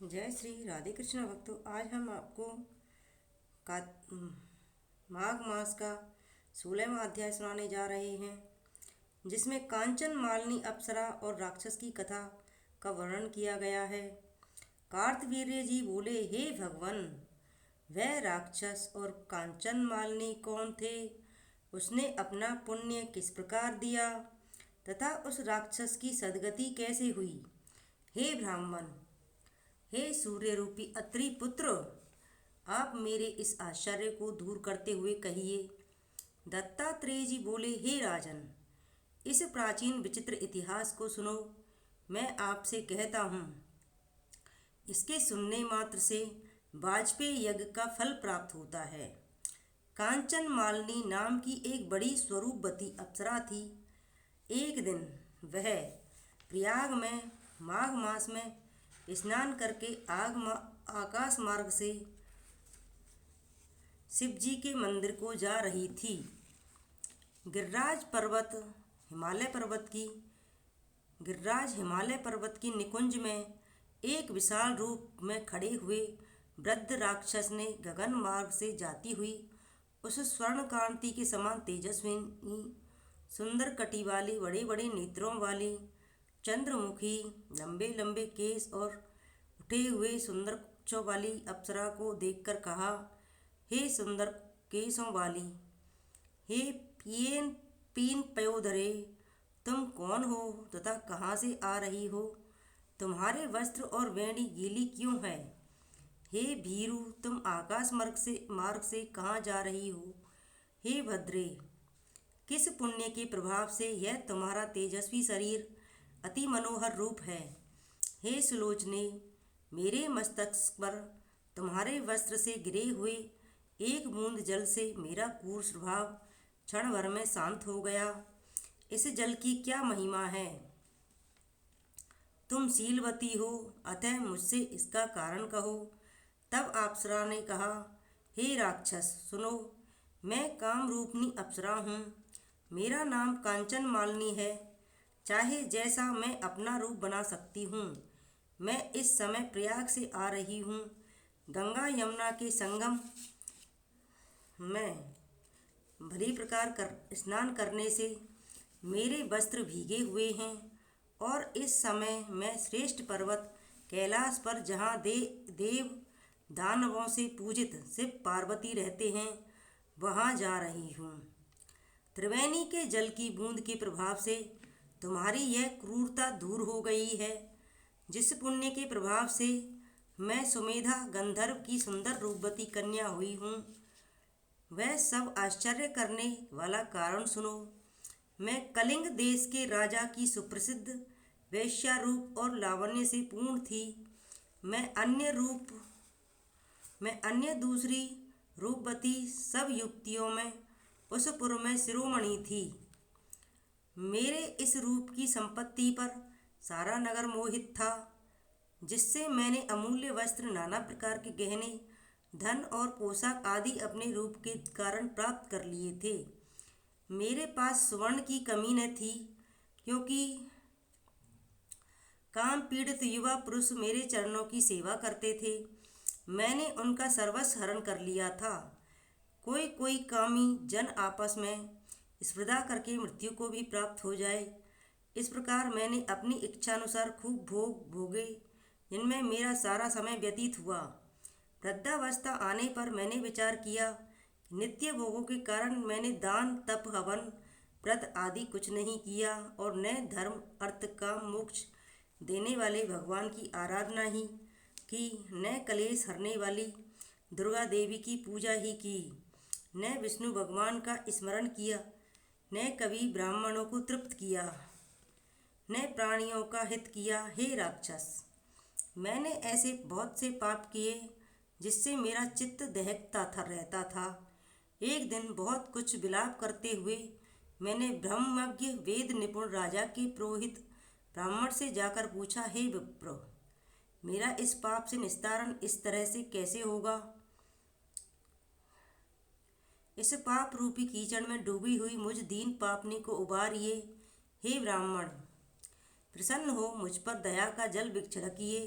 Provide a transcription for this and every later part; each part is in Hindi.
जय श्री राधे कृष्ण भक्तों। आज हम आपको का माघ मास का 16वां अध्याय सुनाने जा रहे हैं, जिसमें कांचन मालिनी अप्सरा और राक्षस की कथा का वर्णन किया गया है। कार्तवीर्य जी बोले, हे भगवान, वह राक्षस और कांचन मालिनी कौन थे? उसने अपना पुण्य किस प्रकार दिया तथा उस राक्षस की सदगति कैसे हुई? हे ब्राह्मण, हे सूर्य रूपी अत्रि पुत्र, आप मेरे इस आश्चर्य को दूर करते हुए कहिए। दत्तात्रेय जी बोले, हे राजन, इस प्राचीन विचित्र इतिहास को सुनो। मैं आपसे कहता हूँ, इसके सुनने मात्र से वाजपेयी यज्ञ का फल प्राप्त होता है। कांचन मालिनी नाम की एक बड़ी स्वरूपवती अप्सरा थी। एक दिन वह प्रयाग में माघ मास में स्नान करके आकाश मार्ग से शिव जी के मंदिर को जा रही थी। गिरिराज पर्वत हिमालय पर्वत की गिरिराज हिमालय पर्वत की निकुंज में एक विशाल रूप में खड़े हुए वृद्ध राक्षस ने गगन मार्ग से जाती हुई उस स्वर्ण कांति के समान तेजस्विनी, सुंदर कटी वाली, बड़े बड़े नेत्रों वाली, चंद्रमुखी, लंबे लंबे केस और उठे हुए सुंदर कुचों वाली अप्सरा को देखकर कहा, हे सुंदर केसों वाली, हे पीन पीन पयोधरे, तुम कौन हो तथा कहाँ से आ रही हो? तुम्हारे वस्त्र और वेणी गीली क्यों है? हे भीरू, तुम आकाश मार्ग से कहाँ जा रही हो? हे भद्रे, किस पुण्य के प्रभाव से यह तुम्हारा तेजस्वी शरीर अति मनोहर रूप है? हे सुलोचने, मेरे मस्तक पर तुम्हारे वस्त्र से गिरे हुए एक बूंद जल से मेरा क्रूर स्वभाव क्षण भर में शांत हो गया। इस जल की क्या महिमा है? तुम शीलवती हो, अतः मुझसे इसका कारण कहो। तब अप्सरा ने कहा, हे राक्षस, सुनो, मैं कामरूपनी अप्सरा हूँ। मेरा नाम कांचन मालिनी है। चाहे जैसा मैं अपना रूप बना सकती हूँ। मैं इस समय प्रयाग से आ रही हूँ। गंगा यमुना के संगम में भली प्रकार स्नान करने से मेरे वस्त्र भीगे हुए हैं और इस समय मैं श्रेष्ठ पर्वत कैलाश पर, जहाँ देव दानवों से पूजित शिव पार्वती रहते हैं, वहाँ जा रही हूँ। त्रिवेणी के जल की बूंद के प्रभाव से तुम्हारी यह क्रूरता दूर हो गई है। जिस पुण्य के प्रभाव से मैं सुमेधा गंधर्व की सुंदर रूपवती कन्या हुई हूँ, वह सब आश्चर्य करने वाला कारण सुनो। मैं कलिंग देश के राजा की सुप्रसिद्ध वेश्या रूप और लावण्य से पूर्ण थी। मैं अन्य दूसरी रूपवती सब युक्तियों में उस पुर में शिरोमणि थी। मेरे इस रूप की संपत्ति पर सारा नगर मोहित था, जिससे मैंने अमूल्य वस्त्र, नाना प्रकार के गहने, धन और पोशाक आदि अपने रूप के कारण प्राप्त कर लिए थे। मेरे पास सुवर्ण की कमी न थी, क्योंकि काम पीड़ित युवा पुरुष मेरे चरणों की सेवा करते थे। मैंने उनका सर्वस्व हरण कर लिया था। कोई कोई कामी जन आपस में स्पर्धा करके मृत्यु को भी प्राप्त हो जाए। इस प्रकार मैंने अपनी इच्छानुसार खूब भोग भोगे, जिनमें मेरा सारा समय व्यतीत हुआ। वृद्धावस्था आने पर मैंने विचार किया, नित्य भोगों के कारण मैंने दान, तप, हवन, व्रत आदि कुछ नहीं किया और न धर्म, अर्थ, काम, मोक्ष देने वाले भगवान की आराधना ही की, न कलेश हरने वाली दुर्गा देवी की पूजा ही की, न विष्णु भगवान का स्मरण किया, न कभी ब्राह्मणों को तृप्त किया, न प्राणियों का हित किया। हे राक्षस, मैंने ऐसे बहुत से पाप किए जिससे मेरा चित्त दहकता था रहता था। एक दिन बहुत कुछ विलाप करते हुए मैंने ब्रह्मज्ञ वेद निपुण राजा के पुरोहित ब्राह्मण से जाकर पूछा, हे विप्र, मेरा इस पाप से निस्तारण इस तरह से कैसे होगा? इस पाप रूपी कीचड़ में डूबी हुई मुझ दीन पापनी को उबारिए। हे ब्राह्मण, प्रसन्न हो मुझ पर दया का जल छिड़किए।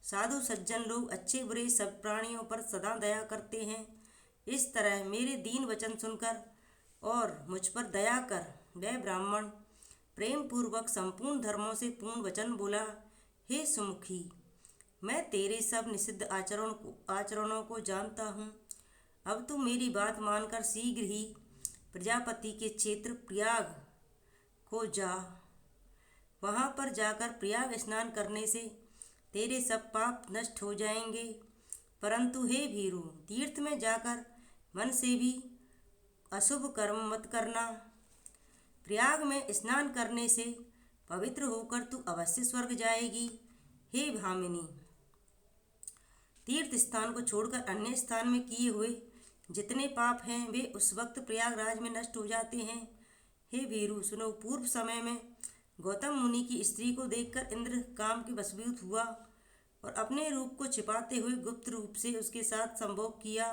साधु सज्जन लोग अच्छे बुरे सब प्राणियों पर सदा दया करते हैं। इस तरह मेरे दीन वचन सुनकर और मुझ पर दया कर वह ब्राह्मण प्रेम पूर्वक संपूर्ण धर्मों से पूर्ण वचन बोला, हे सुमुखी, मैं तेरे सब निषिद्ध आचरणों को जानता हूँ। अब तू मेरी बात मानकर शीघ्र ही प्रजापति के क्षेत्र प्रयाग को जा। वहाँ पर जाकर प्रयाग स्नान करने से तेरे सब पाप नष्ट हो जाएंगे। परंतु हे भीरू, तीर्थ में जाकर मन से भी अशुभ कर्म मत करना। प्रयाग में स्नान करने से पवित्र होकर तू अवश्य स्वर्ग जाएगी। हे भामिनी, तीर्थ स्थान को छोड़कर अन्य स्थान में किए हुए जितने पाप हैं वे उस वक्त प्रयागराज में नष्ट हो जाते हैं। हे वीरू सुनो, पूर्व समय में गौतम मुनि की स्त्री को देखकर इंद्र काम के वशीभूत हुआ और अपने रूप को छिपाते हुए गुप्त रूप से उसके साथ संभोग किया।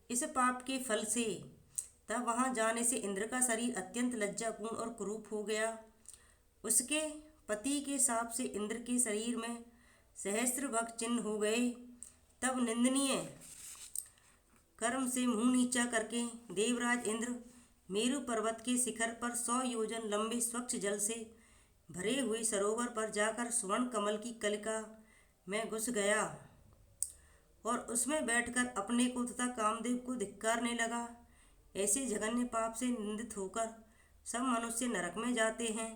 इस पाप के फल से तब वहां जाने से इंद्र का शरीर अत्यंत लज्जापूर्ण और कुरूप हो गया। उसके पति के शाप से इंद्र के शरीर में सहस्त्र भग चिन्ह हो गए। तब निंदनीय कर्म से मुंह नीचा करके देवराज इंद्र मेरु पर्वत के शिखर पर 100 योजन लंबे स्वच्छ जल से भरे हुए सरोवर पर जाकर स्वर्ण कमल की कलिका में घुस गया और उसमें बैठकर अपने को तथा कामदेव को धिक्कारने लगा। ऐसे जघन्य पाप से निंदित होकर सब मनुष्य नरक में जाते हैं।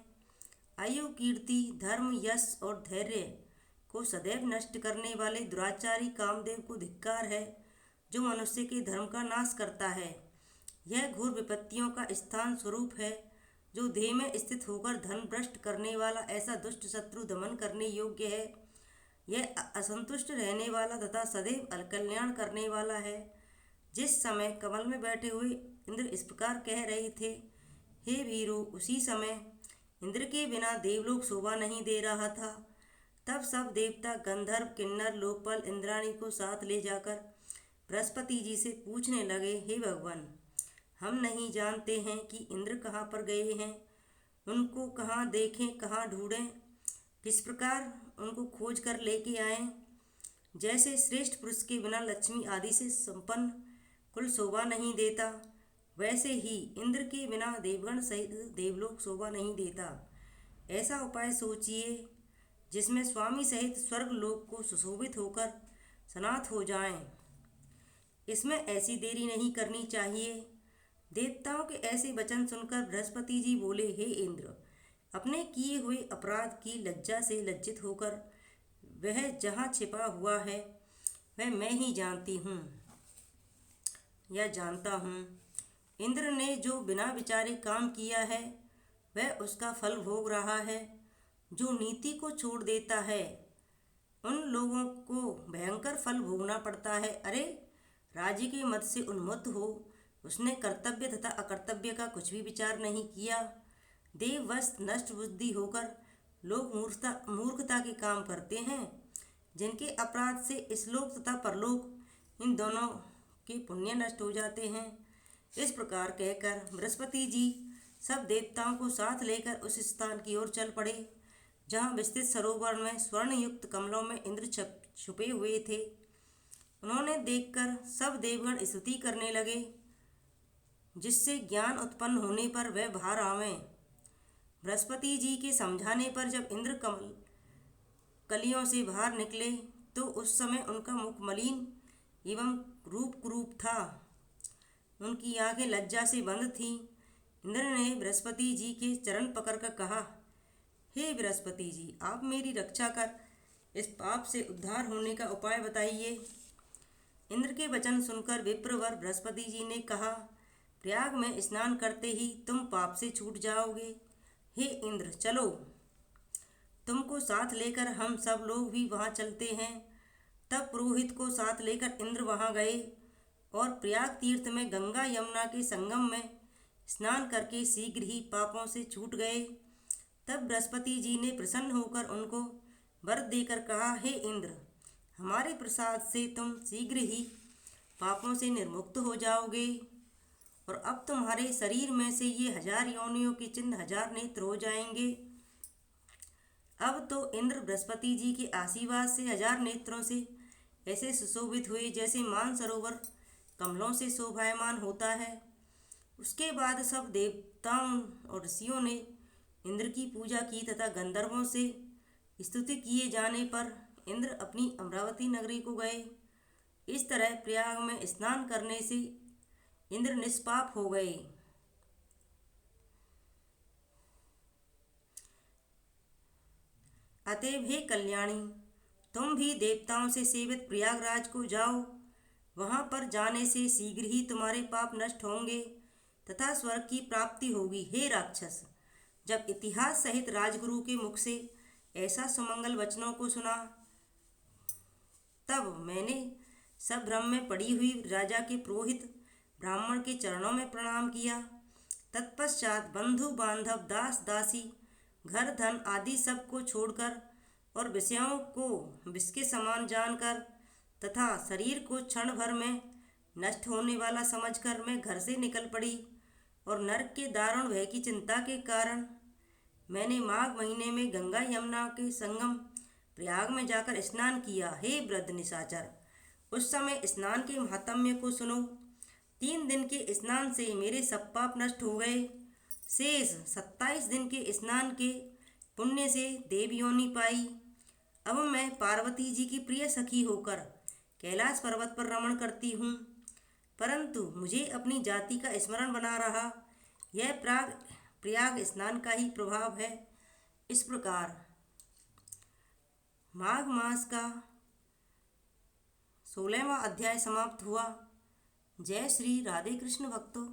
आयु, कीर्ति, धर्म, यश और धैर्य को सदैव नष्ट करने वाले दुराचारी कामदेव को धिक्कार है, जो मनुष्य के धर्म का नाश करता है। यह घोर विपत्तियों का स्थान स्वरूप है, जो देह में स्थित होकर धन भ्रष्ट करने वाला ऐसा दुष्ट शत्रु दमन करने योग्य है। यह असंतुष्ट रहने वाला तथा सदैव अकल्याण करने वाला है। जिस समय कमल में बैठे हुए इंद्र इस प्रकार कह रहे थे, हे वीरो, उसी समय इंद्र के बिना देवलोक शोभा नहीं दे रहा था। तब सब देवता, गंधर्व, किन्नर, लोकपाल इंद्राणी को साथ ले जाकर बृहस्पति जी से पूछने लगे, हे भगवान, हम नहीं जानते हैं कि इंद्र कहाँ पर गए हैं। उनको कहाँ देखें, कहाँ ढूंढें, किस प्रकार उनको खोज कर लेके आएं। जैसे श्रेष्ठ पुरुष के बिना लक्ष्मी आदि से संपन्न कुल शोभा नहीं देता, वैसे ही इंद्र के बिना देवगण सहित देवलोक शोभा नहीं देता। ऐसा उपाय सोचिए जिसमें स्वामी सहित स्वर्ग लोक को सुशोभित होकर सनाथ हो जाएं। इसमें ऐसी देरी नहीं करनी चाहिए। देवताओं के ऐसे वचन सुनकर बृहस्पति जी बोले, हे इंद्र, अपने किए हुए अपराध की लज्जा से लज्जित होकर वह जहाँ छिपा हुआ है वह मैं ही जानती हूँ या जानता हूँ। इंद्र ने जो बिना विचारे काम किया है वह उसका फल भोग रहा है। जो नीति को छोड़ देता है उन लोगों को भयंकर फल भोगना पड़ता है। अरे, राज्य के मद से उन्मत्त हो उसने कर्तव्य तथा अकर्तव्य का कुछ भी विचार नहीं किया। देववश नष्ट बुद्धि होकर लोग मूर्खता के काम करते हैं, जिनके अपराध से इसलोक तथा परलोक इन दोनों के पुण्य नष्ट हो जाते हैं। इस प्रकार कहकर बृहस्पति जी सब देवताओं को साथ लेकर उस स्थान की ओर चल पड़े जहाँ विस्तृत सरोवर में स्वर्ण युक्त कमलों में इंद्र छुपे हुए थे। उन्होंने देखकर सब देवगण स्तुति करने लगे, जिससे ज्ञान उत्पन्न होने पर वह बाहर आवें। बृहस्पति जी के समझाने पर जब इंद्र कलियों से बाहर निकले तो उस समय उनका मुख मलिन एवं रूप कुरूप था। उनकी आंखें लज्जा से बंद थीं। इंद्र ने बृहस्पति जी के चरण पकड़कर कहा, हे बृहस्पति जी, आप मेरी रक्षा कर इस पाप से उद्धार होने का उपाय बताइए। इंद्र के वचन सुनकर विप्रवर बृहस्पति जी ने कहा, प्रयाग में स्नान करते ही तुम पाप से छूट जाओगे। हे इंद्र, चलो, तुमको साथ लेकर हम सब लोग भी वहाँ चलते हैं। तब पुरोहित को साथ लेकर इंद्र वहाँ गए और प्रयाग तीर्थ में गंगा यमुना के संगम में स्नान करके शीघ्र ही पापों से छूट गए। तब बृहस्पति जी ने प्रसन्न होकर उनको वर देकर कहा, हे इंद्र, हमारे प्रसाद से तुम शीघ्र ही पापों से निर्मुक्त हो जाओगे और अब तुम्हारे शरीर में से ये 1000 योनियों के चिन्ह 1000 नेत्र हो जाएंगे। अब तो इंद्र बृहस्पति जी के आशीर्वाद से 1000 नेत्रों से ऐसे सुशोभित हुए जैसे मानसरोवर कमलों से शोभायमान होता है। उसके बाद सब देवताओं और ऋषियों ने इंद्र की पूजा की तथा गंधर्वों से स्तुति किए जाने पर इंद्र अपनी अमरावती नगरी को गए। इस तरह प्रयाग में स्नान करने से इंद्र निष्पाप हो गए। अतएव हे कल्याणी, तुम भी देवताओं से सेवित प्रयागराज को जाओ। वहां पर जाने से शीघ्र ही तुम्हारे पाप नष्ट होंगे तथा स्वर्ग की प्राप्ति होगी। हे राक्षस, जब इतिहास सहित राजगुरु के मुख से ऐसा सुमंगल वचनों को सुना तब मैंने सब भ्रम में पड़ी हुई राजा के पुरोहित ब्राह्मण के चरणों में प्रणाम किया। तत्पश्चात बंधु बांधव दास दासी घर धन आदि सब को छोड़कर और विषयों को विष के समान जानकर तथा शरीर को क्षण भर में नष्ट होने वाला समझकर मैं घर से निकल पड़ी और नरक के दारुण भय की चिंता के कारण मैंने माघ महीने में गंगा यमुना के संगम प्रयाग में जाकर स्नान किया। हे वृद्ध निशाचर, उस समय स्नान के महात्म्य को सुनो। 3 दिन के स्नान से मेरे सब पाप नष्ट हो गए। शेष 27 दिन के स्नान के पुण्य से देव योनि पाई। अब मैं पार्वती जी की प्रिय सखी होकर कैलाश पर्वत पर रमण करती हूँ, परंतु मुझे अपनी जाति का स्मरण बना रहा। यह प्रयाग स्नान का ही प्रभाव है। इस प्रकार माघ मास का 16वां अध्याय समाप्त हुआ। जय श्री राधे कृष्ण भक्तों।